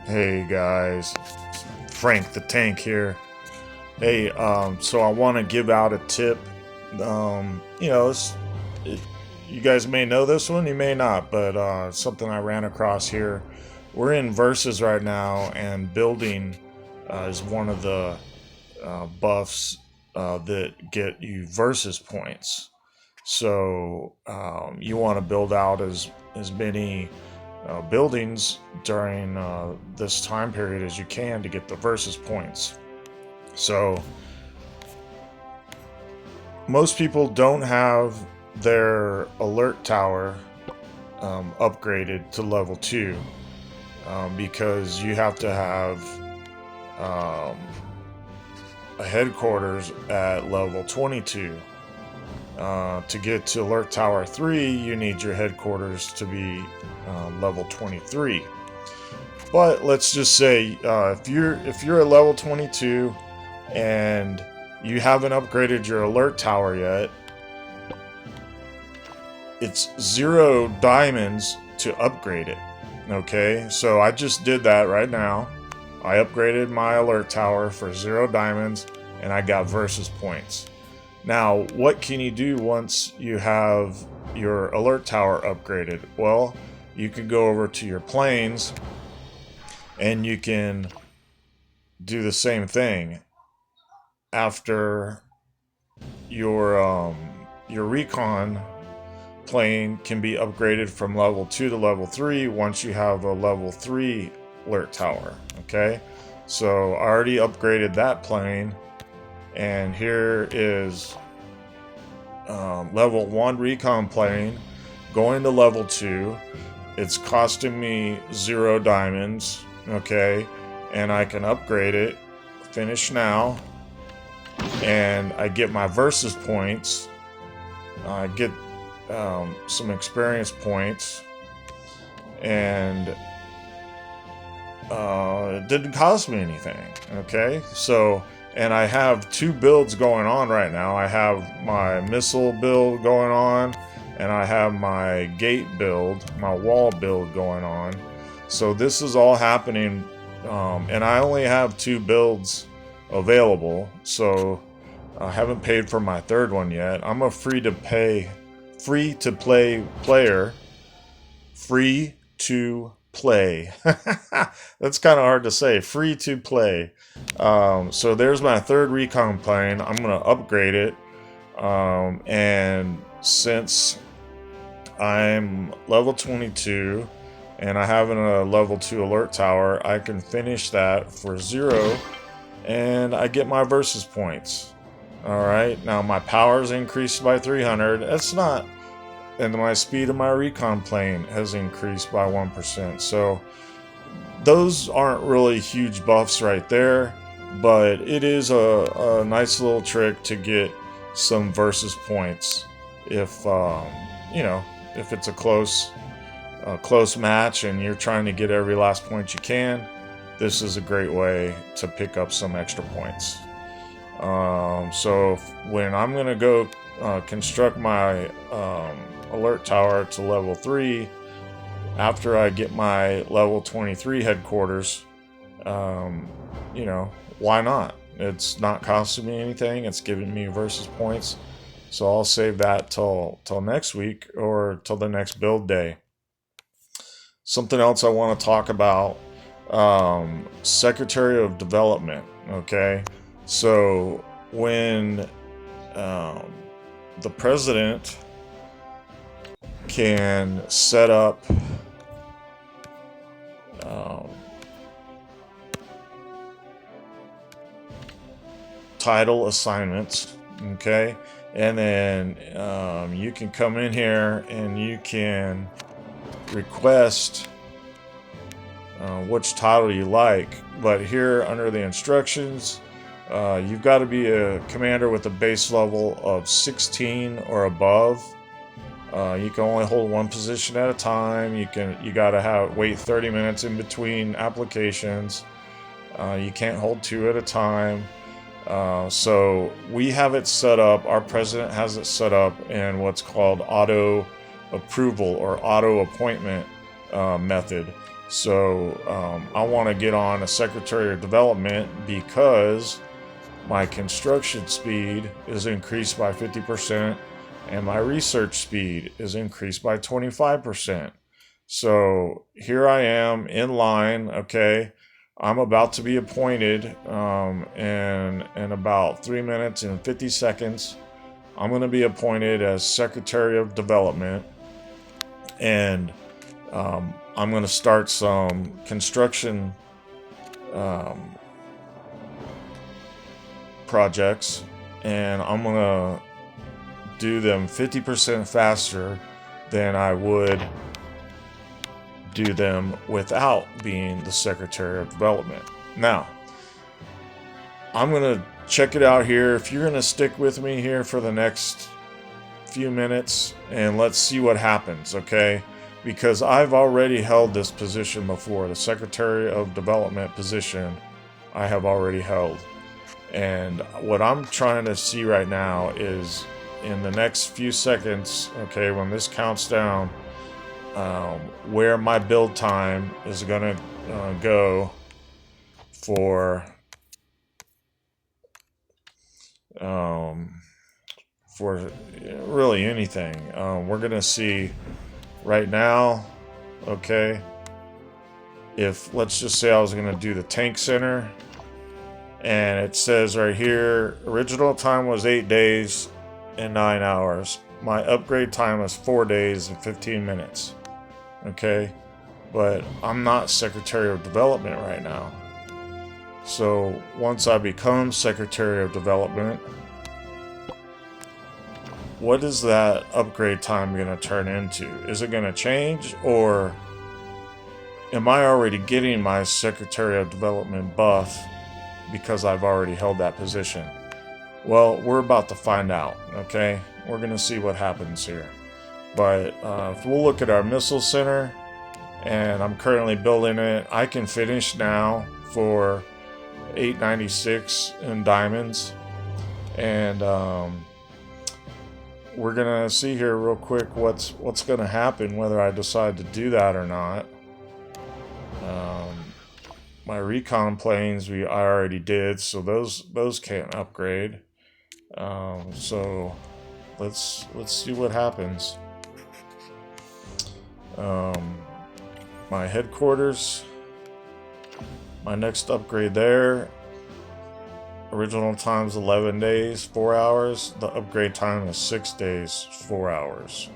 Hey guys, Frank the Tank here. Hey, so I want to give out a tip. It, you guys may know this one, you may not, but something I ran across here. We're in versus right now, and building is one of the buffs that get you versus points. So you want to build out as many buildings during this time period as you can to get the versus points. So most people don't have their alert tower upgraded to level 2 because you have to have um, a headquarters at level 22. To get to Alert Tower 3, you need your headquarters to be level 23. But let's just say if you're at level 22 and you haven't upgraded your Alert Tower yet, it's 0 diamonds to upgrade it. Okay, so I just did that right now. I upgraded my Alert Tower for 0 diamonds, and I got versus points. Now, what can you do once you have your alert tower upgraded? Well, you can go over to your planes and you can do the same thing. After your recon plane can be upgraded from level 2 to level 3 once you have a level 3 alert tower. Okay, so I already upgraded that plane. And here is level 1 recon plane going to level 2. It's costing me 0 diamonds, okay? And I can upgrade it, finish now, and I get my versus points. I get some experience points, and it didn't cost me anything, okay? So, and I have 2 builds going on right now. I have my missile build going on, and I have my gate build, my wall build going on. So this is all happening, and I only have 2 builds available. So I haven't paid for my 3rd one yet. I'm a free to play player. Free to play. That's kind of hard to say. Free to play. So there's my 3rd recon plane. I'm gonna upgrade it, and since I'm level 22 and I have a level 2 alert tower, I can finish that for 0 and I get my versus points. Alright, now my power's increased by 300. That's not, and my speed of my recon plane has increased by 1%. So those aren't really huge buffs right there, but it is a nice little trick to get some versus points if if it's a close match and you're trying to get every last point you can. This is a great way to pick up some extra points. So when I'm gonna go construct my alert tower to level 3 after I get my level 23 headquarters, why not? It's not costing me anything. It's giving me versus points. So I'll save that till next week or till the next build day. Something else I want to talk about, Secretary of Development. Okay, so when the president can set up title assignments, okay, and then you can come in here and you can request which title you like. But here under the instructions, you've got to be a commander with a base level of 16 or above. You can only hold 1 position at a time. You gotta wait 30 minutes in between applications. You can't hold 2 at a time. So we have it set up. Our president has it set up in what's called auto approval or auto appointment method. So I want to get on a Secretary of Development because my construction speed is increased by 50% and my research speed is increased by 25%. So here I am in line, okay? I'm about to be appointed in about 3 minutes and 50 seconds. I'm going to be appointed as Secretary of Development, and I'm going to start some construction projects, and I'm going to do them 50% faster than I would do them without being the Secretary of Development. Now, I'm going to check it out here. If you're going to stick with me here for the next few minutes, and let's see what happens, okay? Because I've already held this position before. The Secretary of Development position I have already held. And what I'm trying to see right now is in the next few seconds, okay, when this counts down, where my build time is going to go for really anything. We're going to see right now, okay, if let's just say I was going to do the tank center, and it says right here, original time was 8 days and 9 hours. My upgrade time is 4 days and 15 minutes. Okay, but I'm not Secretary of Development right now. So once I become Secretary of Development, what is that upgrade time going to turn into? Is it going to change, or am I already getting my Secretary of Development buff because I've already held that position? Well, we're about to find out, okay? We're going to see what happens here. But if we'll look at our missile center, and I'm currently building it, I can finish now for 896 in diamonds. And we're going to see here real quick what's going to happen, whether I decide to do that or not. My recon planes I already did, so those can't upgrade. So let's see what happens. My headquarters, my next upgrade there, original time's 11 days, 4 hours. The upgrade time is 6 days, 4 hours.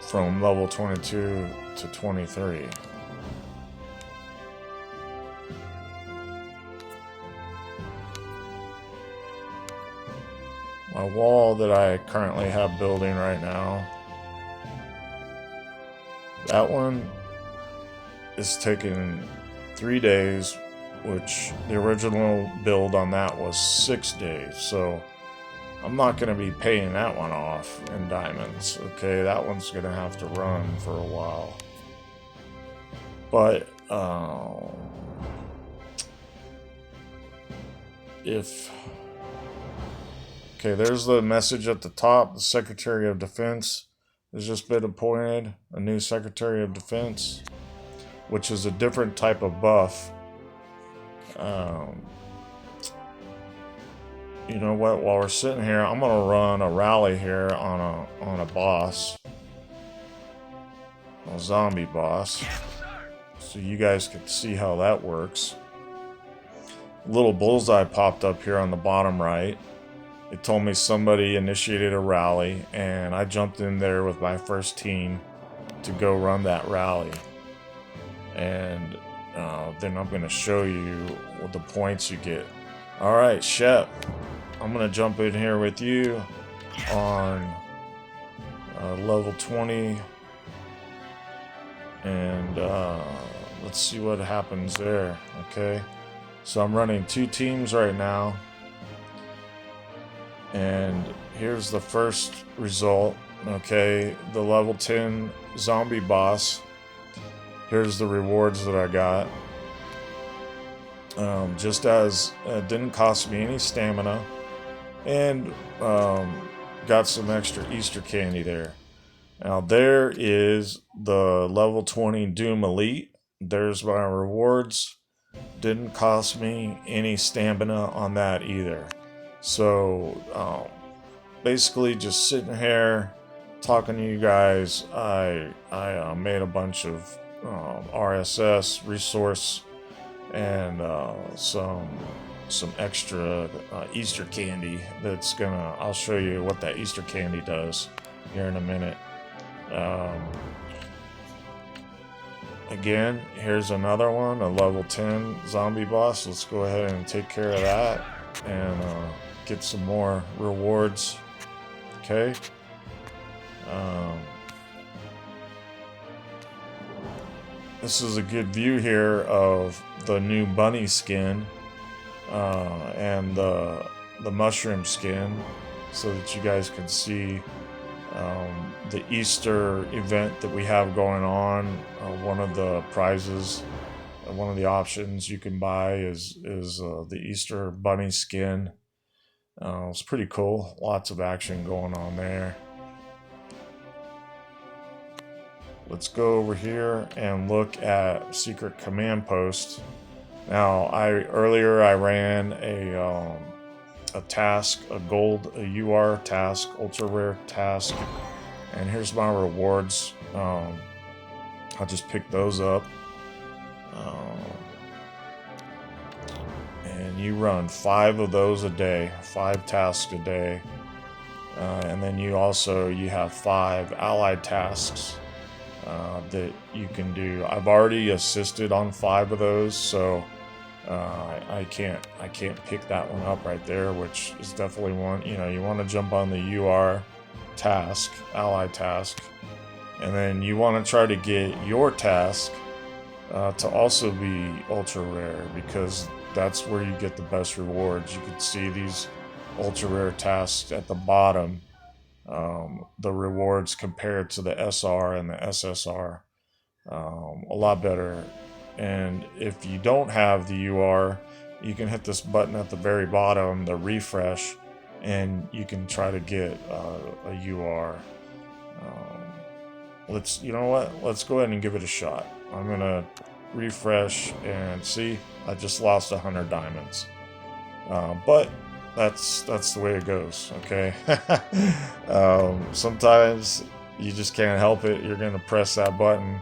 From level 22 to 23. My wall that I currently have building right now, that one is taking 3 days, which the original build on that was 6 days. So I'm not going to be paying that one off in diamonds. Okay, that one's going to have to run for a while. But okay, there's the message at the top. The Secretary of Defense has just been appointed, a new Secretary of Defense, which is a different type of buff. You know what? While we're sitting here, I'm gonna run a rally here on a boss, a zombie boss, so you guys can see how that works. A little bullseye popped up here on the bottom right. It told me somebody initiated a rally, and I jumped in there with my first team to go run that rally. And then I'm going to show you what the points you get. Alright, Shep, I'm going to jump in here with you on level 20. And let's see what happens there, okay? So I'm running 2 teams right now. And here's the first result, okay? The level 10 zombie boss. Here's the rewards that I got. Just as it didn't cost me any stamina. And got some extra Easter candy there. Now there is the level 20 Doom Elite. There's my rewards. Didn't cost me any stamina on that either. So basically just sitting here talking to you guys. I made a bunch of RSS resource and some extra Easter candy that's gonna. I'll show you what that Easter candy does here in a minute. Again, here's another one, a level 10 zombie boss. Let's go ahead and take care of that and get some more rewards. Okay. This is a good view here of the new bunny skin and the mushroom skin, so that you guys can see the Easter event that we have going on. One of the prizes, one of the options you can buy is the Easter bunny skin. It's pretty cool. Lots of action going on there. Let's go over here and look at Secret Command Post. Now, earlier I ran a task, a UR task, ultra rare task, and here's my rewards. I'll just pick those up, and you run 5 of those a day, 5 tasks a day, and then you have 5 allied tasks that you can do. I've already assisted on 5 of those, so I can't pick that one up right there, which is definitely one. You want to jump on the UR task, ally task, and then you want to try to get your task to also be ultra rare, because that's where you get the best rewards. You can see these ultra rare tasks at the bottom. The rewards compared to the SR and the SSR, a lot better. And if you don't have the UR, you can hit this button at the very bottom, the refresh, and you can try to get a UR. You know what? Let's go ahead and give it a shot. I'm gonna refresh and see. I just lost 100 diamonds, but that's the way it goes. Okay. Sometimes you just can't help it. You're gonna press that button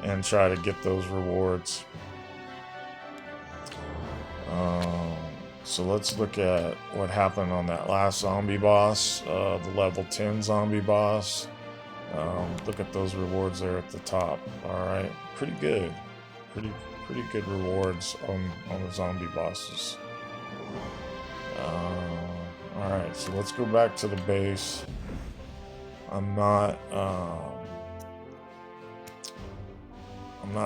and try to get those rewards. So let's look at what happened on that last zombie boss, the level 10 zombie boss. Look at those rewards there at the top. All right, pretty good, pretty good rewards on the zombie bosses. All right, so let's go back to the base. I'm not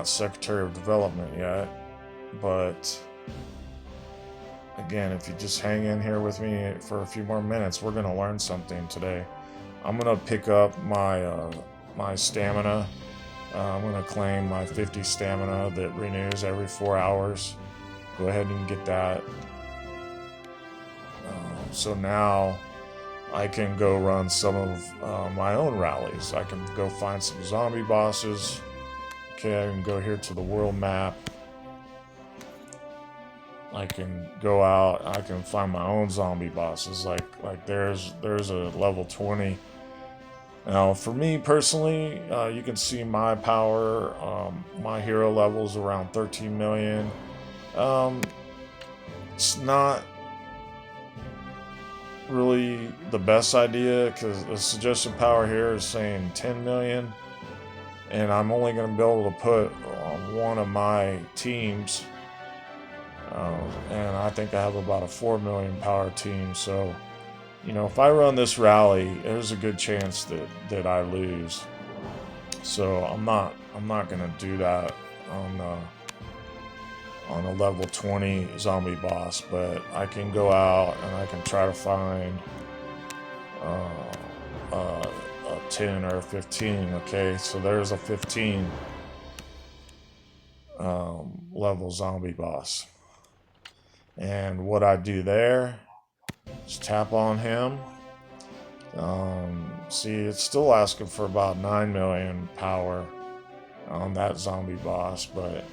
Secretary of Development yet, but again, if you just hang in here with me for a few more minutes, we're gonna learn something today. I'm gonna pick up my stamina. I'm gonna claim my 50 stamina that renews every 4 hours. Go ahead and get that. So now I can go run some of my own rallies. I can go find some zombie bosses. Okay, I can go here to the world map. I can go out. I can find my own zombie bosses. Like there's a level 20. Now, for me personally, you can see my power. My hero level is around 13 million. It's not really the best idea, because the suggested power here is saying 10 million, and I'm only going to be able to put on one of my teams, and I think I have about a 4 million power team. So, if I run this rally, there's a good chance that I lose. So I'm not going to do that on a level 20 zombie boss, but I can go out and I can try to find a 10 or a 15. Okay, so there's a 15 level zombie boss, and what I do there is tap on him, See, it's still asking for about 9 million power on that zombie boss, but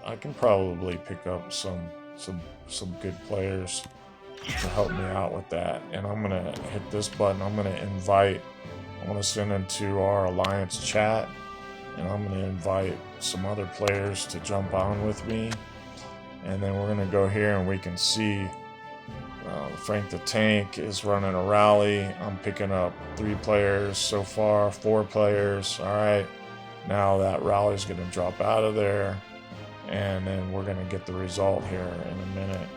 I can probably pick up some good players to help me out with that. And I'm gonna hit this button. I'm gonna invite. I want to send into our alliance chat, and I'm gonna invite some other players to jump on with me. And then we're gonna go here, and we can see Frank the Tank is running a rally. I'm picking up 3 players so far, 4 players. All right, now that rally is gonna drop out of there, and then we're gonna get the result here in a minute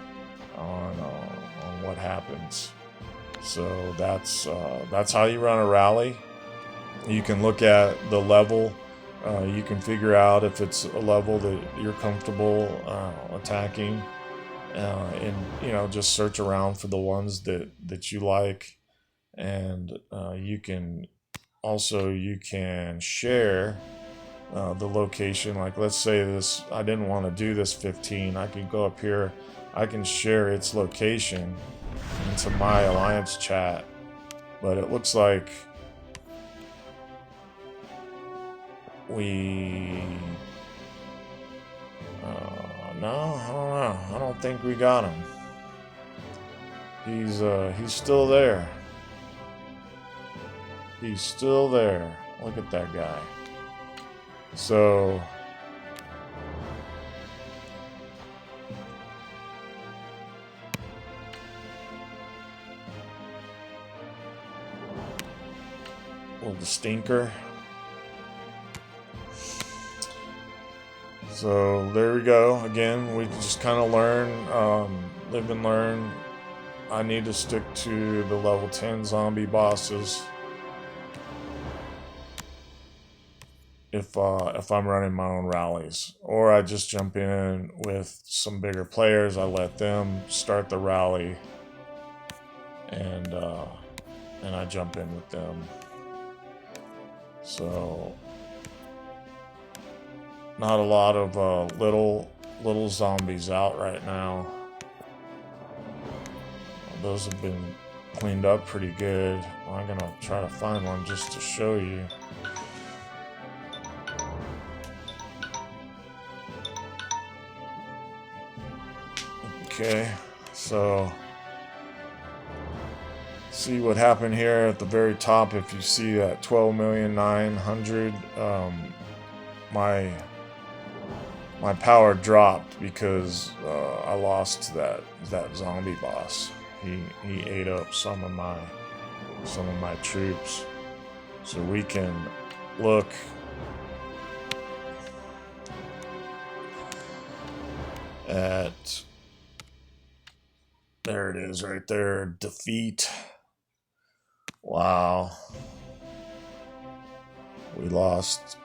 on what happens. So that's how you run a rally. You can look at the level. You can figure out if it's a level that you're comfortable attacking, and just search around for the ones that you like, and you can share the location. Like, let's say this, I didn't want to do this 15. I can go up here. I can share its location into my alliance chat, but it looks like we no, I don't know. I don't think we got him. He's still there. He's still there. Look at that guy. So little stinker. So there we go. Again, we just kind of learn, live and learn. I need to stick to the level 10 zombie bosses if I'm running my own rallies, or I just jump in with some bigger players. I let them start the rally, and I jump in with them. So not a lot of little zombies out right now. Those have been cleaned up pretty good. I'm gonna try to find one just to show you. Okay, so see what happened here at the very top. If you see that 12,900,000, my power dropped because I lost that zombie boss. He ate up some of my troops. So we can look at, there it is right there, defeat. Wow. We lost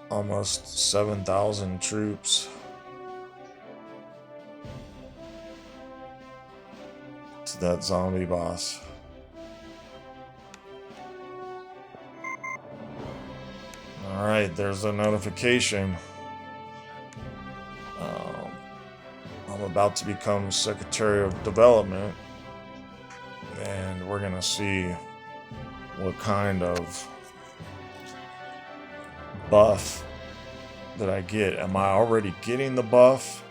almost 7,000 troops to that zombie boss. Alright, there's a notification. I'm about to become Secretary of Development, and we're gonna see what kind of buff that I get. Am I already getting the buff,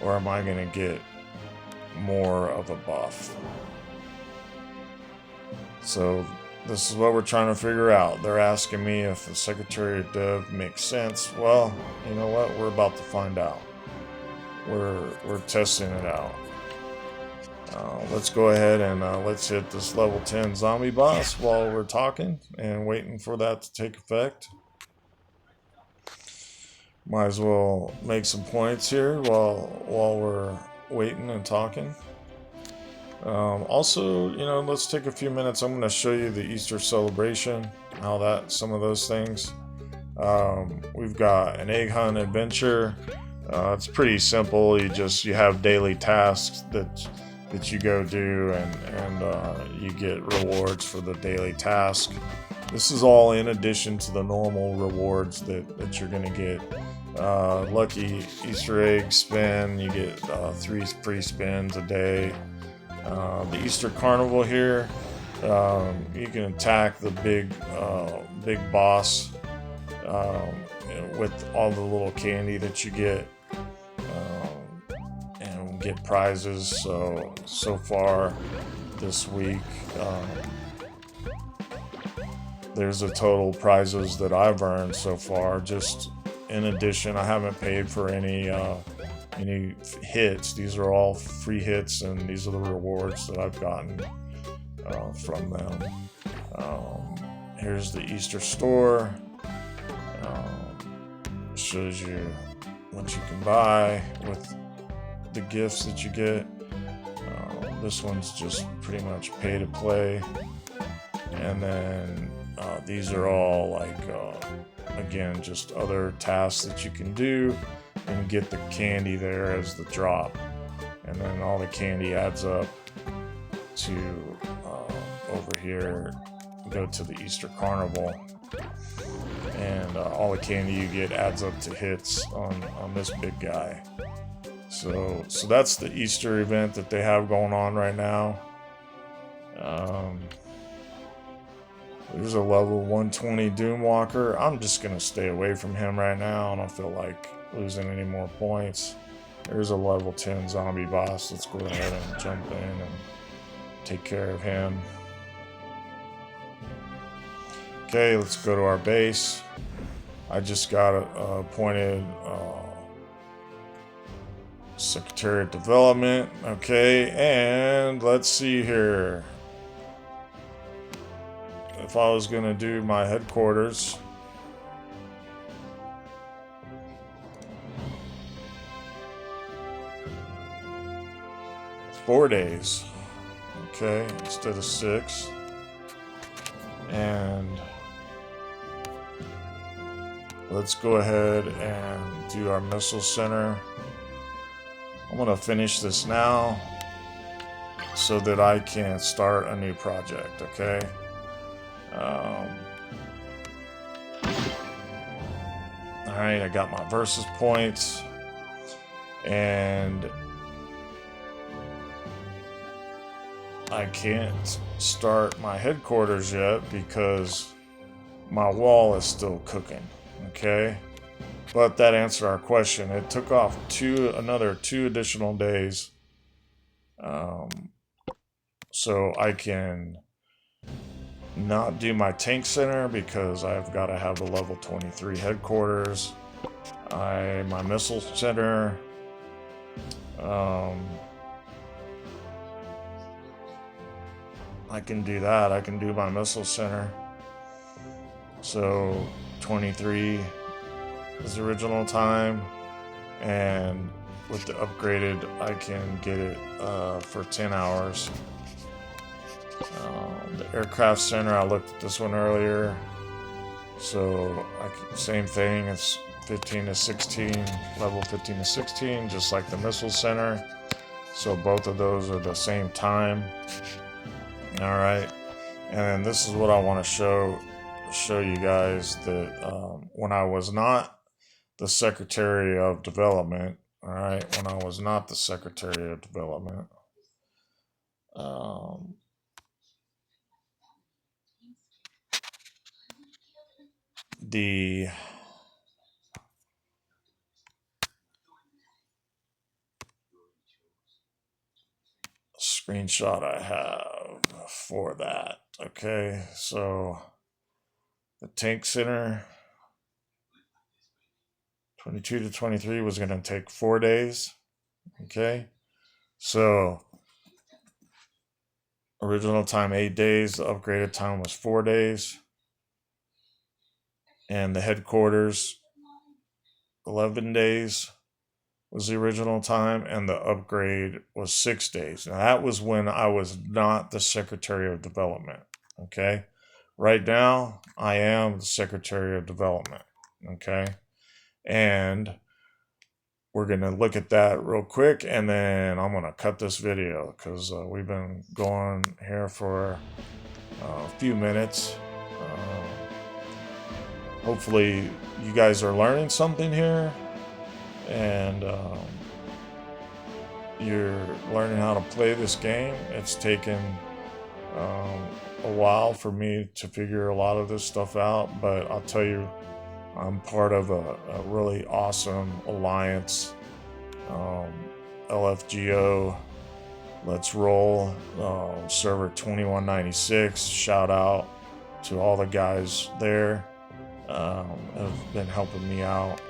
or am I gonna get more of a buff? So this is what we're trying to figure out. They're asking me if the Secretary of Dev makes sense. Well, you know what? We're about to find out. We're testing it out. Let's go ahead and let's hit this level 10 zombie boss while we're talking and waiting for that to take effect. Might as well make some points here while we're waiting and talking. Also, let's take a few minutes. I'm going to show you the Easter celebration, some of those things. We've got an egg hunt adventure. It's pretty simple. You have daily tasks that you go do, and you get rewards for the daily task. This is all in addition to the normal rewards that you're going to get. Lucky Easter egg spin, you get 3 free spins a day. The Easter Carnival here, You can attack the big boss with all the little candy that you get, and get prizes. So far this week, there's a total prizes that I've earned so far. Just in addition, I haven't paid for any hits. These are all free hits, and these are the rewards that I've gotten from them. Here's the Easter store. Shows you what you can buy with the gifts that you get. This one's just pretty much pay to play, and then these are all like again just other tasks that you can do and get the candy there as the drop, and then all the candy adds up to over here. Go to the Easter Carnival, and all the candy you get adds up to hits on this big guy. So that's the Easter event that they have going on right now. There's a level 120 Doomwalker. I'm just gonna stay away from him right now. I don't feel like losing any more points. There's a level 10 zombie boss. Let's go ahead and jump in and take care of him. Okay, let's go to our base. I just got appointed Secretary of Development. Okay, and let's see here. If I was gonna do my headquarters, four days, okay, instead of 6. And let's go ahead and do our missile center. I'm gonna finish this now so that I can start a new project, okay? Alright, I got my versus points, and I can't start my headquarters yet because my wall is still cooking, okay? But that answered our question. It took off another 2 additional days, so I can not do my tank center because I've got to have the level 23 headquarters. My missile center, I can do that. I can do my missile center. So 23 is the original time, and with the upgraded I can get it for 10 hours. The aircraft center, I looked at this one earlier, so same thing. It's 15 to 16, level 15 to 16, just like the missile center. So both of those are the same time. All right, and then this is what I want to show you guys, that when I was not the Secretary of Development, all right, when I was not the Secretary of Development, the screenshot I have for that. Okay, so the tank center 22 to 23 was going to take 4 days. Okay, so original time 8 days, the upgraded time was 4 days, and the headquarters 11 days was the original time, and the upgrade was 6 days. Now that was when I was not the Secretary of Development. Okay, right now I am the Secretary of Development. Okay, and we're gonna look at that real quick, and then I'm gonna cut this video because we've been going here for a few minutes. Hopefully you guys are learning something here, and you're learning how to play this game. It's taken a while for me to figure a lot of this stuff out, but I'll tell you, I'm part of a really awesome alliance. LFGO, let's roll. Server 2196. Shout out to all the guys there. Have been helping me out.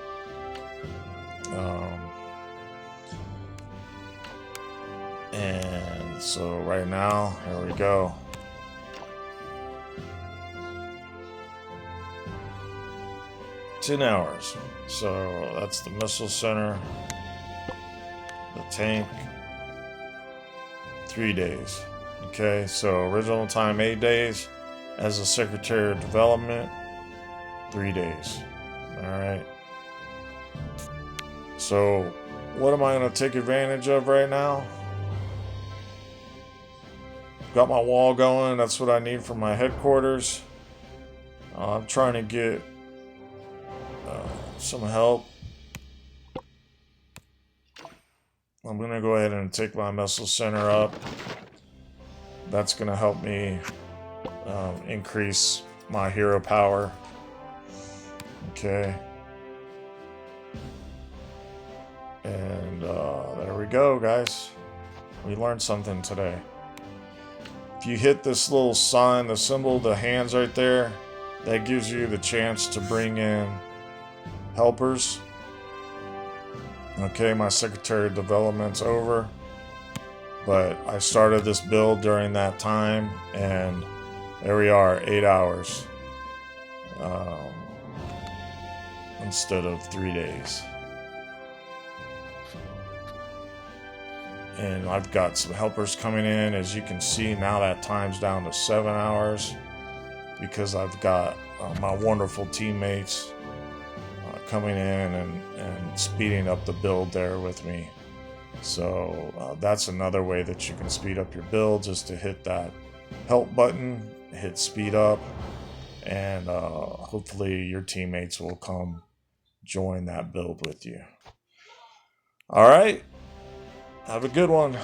And so right now, here we go. $10 hours. So that's the missile center, the tank, 3 days. Okay, so original time 8 days. As a Secretary of Development, 3 days. Alright. So what am I going to take advantage of right now? Got my wall going. That's what I need for my headquarters. I'm trying to get some help. I'm going to go ahead and take my missile center up. That's going to help me increase my hero power. Okay. And there we go, guys. We learned something today. If you hit this little sign, the symbol, the hands right there, that gives you the chance to bring in helpers. Okay, my Secretary of Development's over, but I started this build during that time, and there we are, 8 hours instead of 3 days. And I've got some helpers coming in. As you can see, now that time's down to 7 hours because I've got my wonderful teammates coming in and speeding up the build there with me. So that's another way that you can speed up your builds, is to hit that help button, hit speed up, and hopefully your teammates will come join that build with you. All right. Have a good one.